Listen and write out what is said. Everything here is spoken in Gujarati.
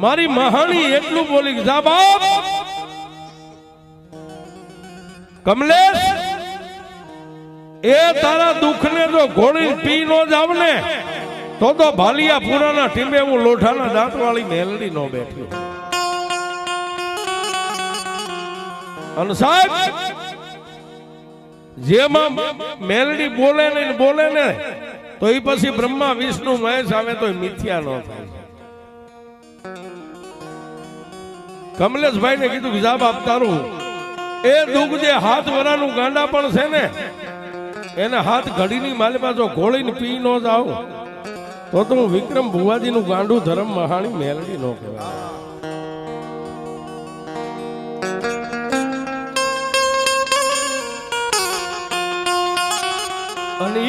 મારી મહાણી એટલું બોલી જા બાપ કમલેશ એ તારા દુઃખને જો ઘોડી પી નો જાવ ને તો ભાલિયા પુરાના ટીંબે હું લોઠાના દાંતવાળી મેલડી નો બેઠી. અને સાહેબ જેમાં મેલડી બોલે ને તો એ પછી બ્રહ્મા વિષ્ણુ મહેશ આવે તો મિથ્યા ન થાય. કમલેશભાઈ ને કીધું કે જા બાપ તારું એ દુઃખ જે હાથ વરાનું ગાંડા પણ છે ને એને હાથ ઘડીની માલમાં જો ઘોળીને પી ન જાવ તો હું વિક્રમ ભુવાજી નું ગાંડું ધર્મ મહાણી મેલડી નો કહેવાય. અને